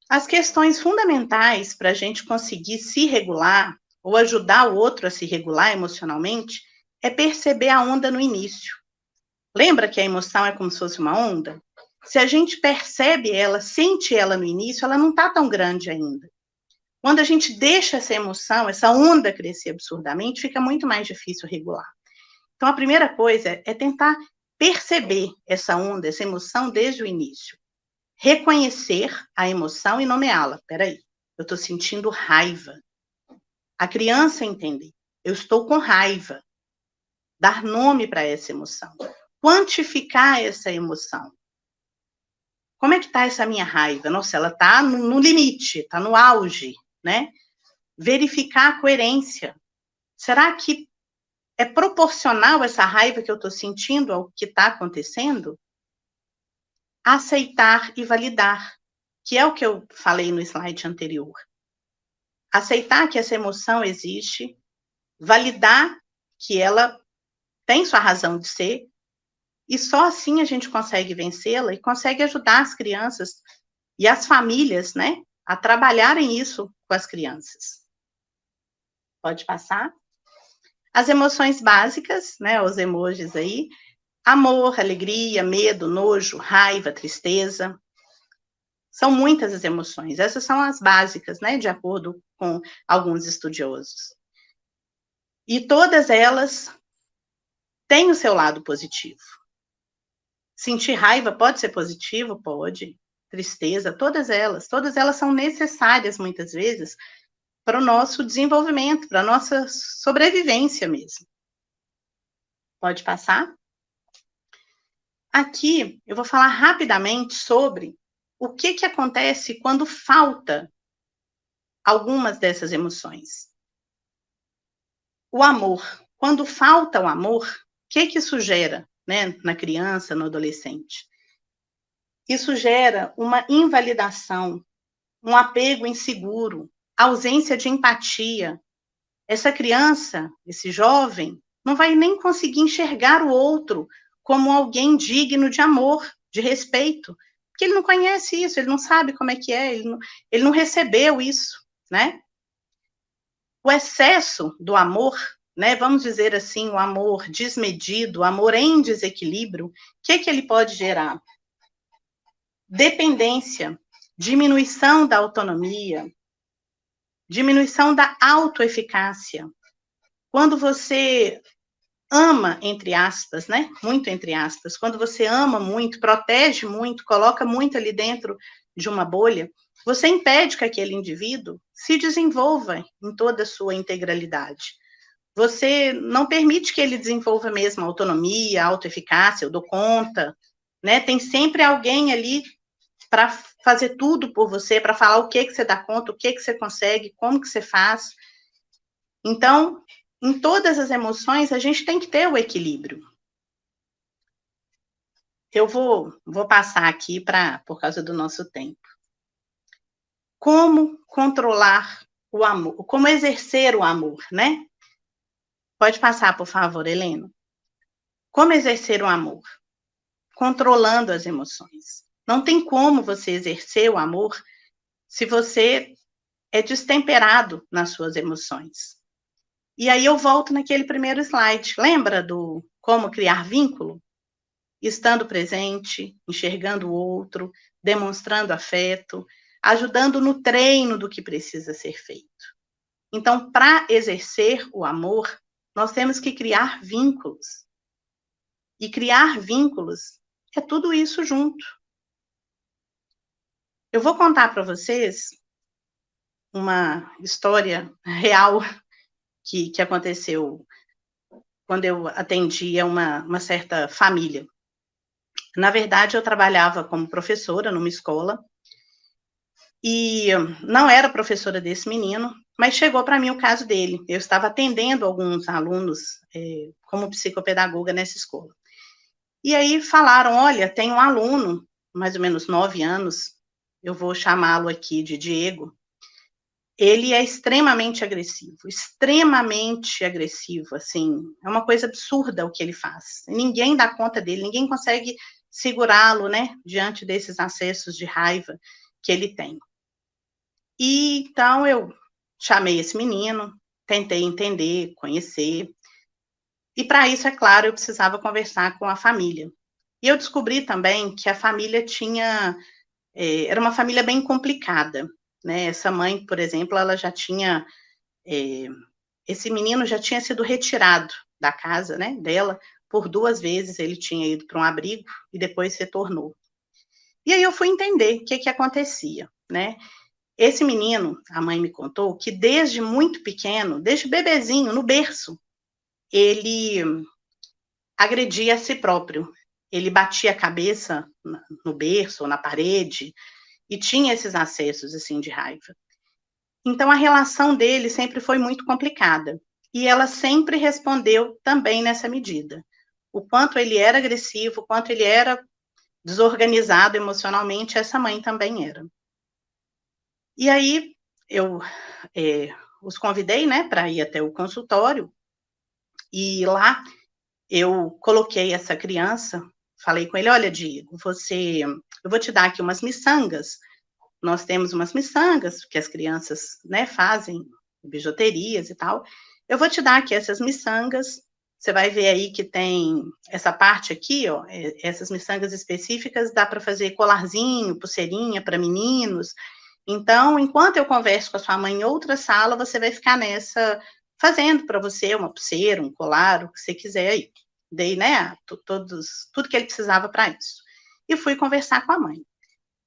As questões fundamentais para a gente conseguir se regular ou ajudar o outro a se regular emocionalmente é perceber a onda no início. Lembra que a emoção é como se fosse uma onda? Se a gente percebe ela, sente ela no início, ela não está tão grande ainda. Quando a gente deixa essa emoção, essa onda crescer absurdamente, fica muito mais difícil regular. Então, a primeira coisa é tentar perceber essa onda, essa emoção desde o início. Reconhecer a emoção e nomeá-la. Peraí, eu estou sentindo raiva. A criança entender, eu estou com raiva. Dar nome para essa emoção. Quantificar essa emoção. Como é que está essa minha raiva? Nossa, ela está no limite, está no auge, né? Verificar a coerência. Será que é proporcional essa raiva que eu estou sentindo ao que está acontecendo? Aceitar e validar, que é o que eu falei no slide anterior. Aceitar que essa emoção existe, validar que ela tem sua razão de ser, e só assim a gente consegue vencê-la e consegue ajudar as crianças e as famílias, né, a trabalharem isso com as crianças. Pode passar? As emoções básicas, né, os emojis aí, amor, alegria, medo, nojo, raiva, tristeza. São muitas as emoções. Essas são as básicas, né, de acordo com alguns estudiosos. E todas elas têm o seu lado positivo. Sentir raiva pode ser positivo? Pode. Tristeza, todas elas são necessárias muitas vezes para o nosso desenvolvimento, para a nossa sobrevivência mesmo. Pode passar? Aqui eu vou falar rapidamente sobre o que acontece quando falta algumas dessas emoções. O amor. Quando falta o amor, o que isso gera, né, na criança, no adolescente? Isso gera uma invalidação, um apego inseguro, ausência de empatia. Essa criança, esse jovem, não vai nem conseguir enxergar o outro como alguém digno de amor, de respeito, porque ele não conhece isso, ele não sabe como é que é, ele não recebeu isso, né? O excesso do amor, né, vamos dizer assim, o amor desmedido, o amor em desequilíbrio, o que ele pode gerar? Dependência, diminuição da autonomia, diminuição da autoeficácia. Quando você ama, entre aspas, né? Muito entre aspas, quando você ama muito, protege muito, coloca muito ali dentro de uma bolha, você impede que aquele indivíduo se desenvolva em toda a sua integralidade. Você não permite que ele desenvolva mesmo a autonomia, a autoeficácia, eu dou conta, né? Tem sempre alguém ali para fazer tudo por você, para falar o que você dá conta, o que você consegue, como que você faz. Então, em todas as emoções, a gente tem que ter o equilíbrio. Eu vou passar aqui por causa do nosso tempo. Como controlar o amor, como exercer o amor, né? Pode passar, por favor, Helena. Como exercer o amor? Controlando as emoções. Não tem como você exercer o amor se você é destemperado nas suas emoções. E aí eu volto naquele primeiro slide. Lembra do como criar vínculo? Estando presente, enxergando o outro, demonstrando afeto, ajudando no treino do que precisa ser feito. Então, para exercer o amor, nós temos que criar vínculos. E criar vínculos é tudo isso junto. Eu vou contar para vocês uma história real que aconteceu quando eu atendia uma certa família. Na verdade, eu trabalhava como professora numa escola e não era professora desse menino, mas chegou para mim o caso dele. Eu estava atendendo alguns alunos como psicopedagoga nessa escola. E aí falaram, olha, tem um aluno, mais ou menos 9 anos, eu vou chamá-lo aqui de Diego, ele é extremamente agressivo, assim, é uma coisa absurda o que ele faz. Ninguém dá conta dele, ninguém consegue segurá-lo, né, diante desses acessos de raiva que ele tem. E então eu chamei esse menino, tentei entender, conhecer, e para isso, é claro, eu precisava conversar com a família. E eu descobri também que a família tinha, era uma família bem complicada, né, essa mãe, por exemplo, ela já tinha, eh, esse menino já tinha sido retirado da casa, né, dela, por 2 vezes ele tinha ido para um abrigo e depois retornou. E aí eu fui entender o que que acontecia, né. Esse menino, a mãe me contou que desde muito pequeno, desde bebezinho, no berço, ele agredia a si próprio. Ele batia a cabeça no berço ou na parede e tinha esses acessos, assim, de raiva. Então a relação dele sempre foi muito complicada, e ela sempre respondeu também nessa medida. O quanto ele era agressivo, o quanto ele era desorganizado emocionalmente, essa mãe também era. E aí eu, os convidei, né, para ir até o consultório, e lá eu coloquei essa criança, falei com ele: "Olha, Diego, eu vou te dar aqui umas miçangas, nós temos umas miçangas que as crianças, né, fazem, bijuterias e tal. Eu vou te dar aqui essas miçangas, você vai ver aí que tem essa parte aqui, ó, essas miçangas específicas dá para fazer colarzinho, pulseirinha para meninos. Então, enquanto eu converso com a sua mãe em outra sala, você vai ficar nessa, fazendo para você uma pulseira, um colar, o que você quiser aí". Dei, né, tudo que ele precisava para isso. E fui conversar com a mãe.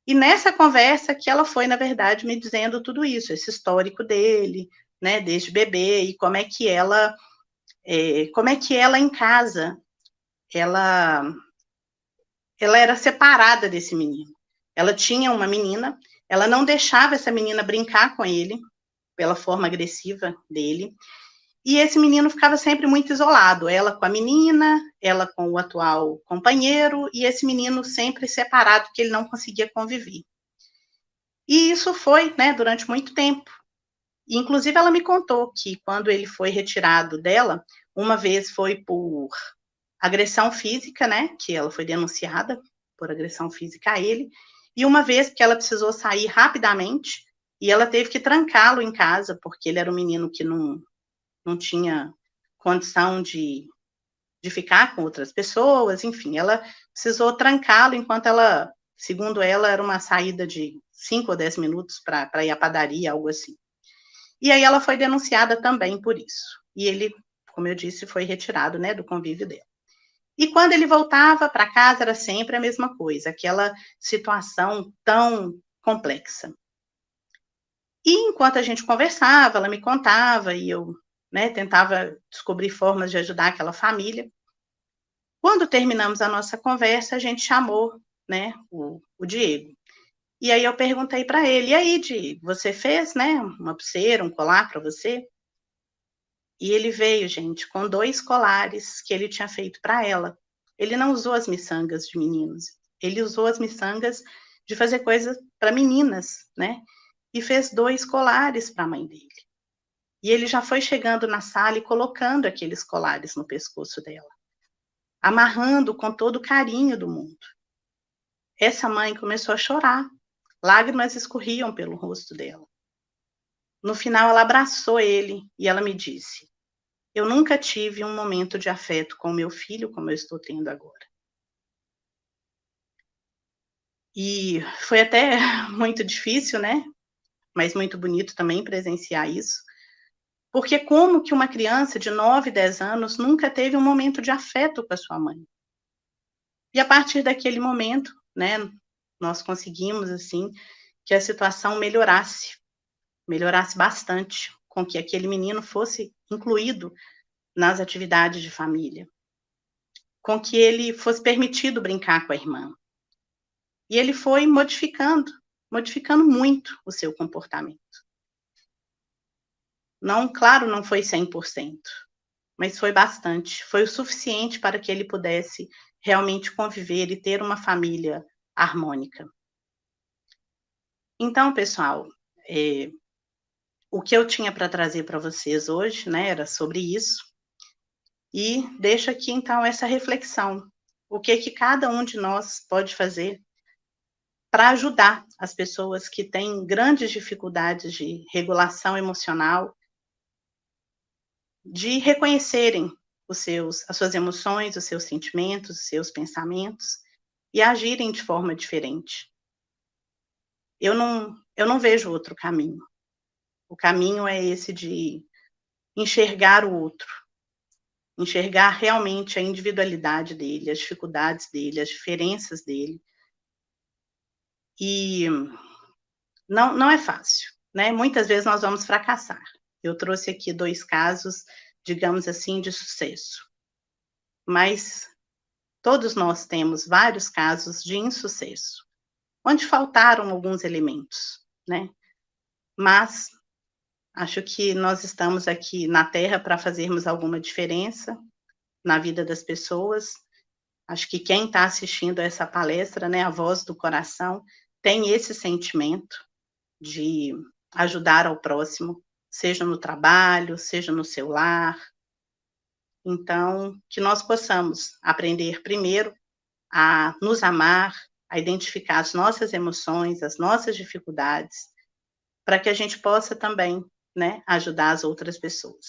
E nessa conversa que ela foi, na verdade, me dizendo tudo isso, esse histórico dele, né, desde bebê, e como é que ela em casa, ela ela era separada desse menino. Ela tinha uma menina, ela não deixava essa menina brincar com ele, pela forma agressiva dele, e esse menino ficava sempre muito isolado, ela com a menina, ela com o atual companheiro, e esse menino sempre separado, porque ele não conseguia conviver. E isso foi, né, durante muito tempo. E, inclusive, ela me contou que quando ele foi retirado dela, uma vez foi por agressão física, né, que ela foi denunciada por agressão física a ele, e uma vez que ela precisou sair rapidamente, e ela teve que trancá-lo em casa, porque ele era um menino que não tinha condição de ficar com outras pessoas, enfim, ela precisou trancá-lo enquanto ela, segundo ela, era uma saída de 5 ou 10 minutos para ir à padaria, algo assim. E aí ela foi denunciada também por isso. E ele, como eu disse, foi retirado, né, do convívio dela. E quando ele voltava para casa era sempre a mesma coisa, aquela situação tão complexa. E enquanto a gente conversava, ela me contava e eu, né, tentava descobrir formas de ajudar aquela família. Quando terminamos a nossa conversa, a gente chamou, né, o Diego. E aí eu perguntei para ele: "E aí, Diego, você fez, né, uma pulseira, um colar para você?" E ele veio, gente, com 2 colares que ele tinha feito para ela. Ele não usou as miçangas de meninos, ele usou as miçangas de fazer coisas para meninas, né, e fez 2 colares para a mãe dele. E ele já foi chegando na sala e colocando aqueles colares no pescoço dela, amarrando com todo o carinho do mundo. Essa mãe começou a chorar, lágrimas escorriam pelo rosto dela. No final ela abraçou ele e ela me disse: "Eu nunca tive um momento de afeto com meu filho como eu estou tendo agora". E foi até muito difícil, né, mas muito bonito também presenciar isso, porque como que uma criança de 9, 10 anos nunca teve um momento de afeto com a sua mãe? E a partir daquele momento, né, nós conseguimos, assim, que a situação melhorasse bastante, com que aquele menino fosse incluído nas atividades de família, com que ele fosse permitido brincar com a irmã. E ele foi modificando muito o seu comportamento. Não, claro, não foi 100%, mas foi bastante. Foi o suficiente para que ele pudesse realmente conviver e ter uma família harmônica. Então, pessoal, eh, o que eu tinha para trazer para vocês hoje, né, era sobre isso. E deixo aqui, então, essa reflexão. O que que cada um de nós pode fazer para ajudar as pessoas que têm grandes dificuldades de regulação emocional, de reconhecerem as suas emoções, os seus sentimentos, os seus pensamentos e agirem de forma diferente. Eu não vejo outro caminho. O caminho é esse de enxergar o outro, enxergar realmente a individualidade dele, as dificuldades dele, as diferenças dele. E não é fácil, né, muitas vezes nós vamos fracassar. Eu trouxe aqui 2 casos, digamos assim, de sucesso, mas todos nós temos vários casos de insucesso, onde faltaram alguns elementos, né, mas acho que nós estamos aqui na Terra para fazermos alguma diferença na vida das pessoas. Acho que quem está assistindo a essa palestra, né, a voz do coração, tem esse sentimento de ajudar ao próximo, seja no trabalho, seja no seu lar. Então, que nós possamos aprender primeiro a nos amar, a identificar as nossas emoções, as nossas dificuldades, para que a gente possa também, né, ajudar as outras pessoas.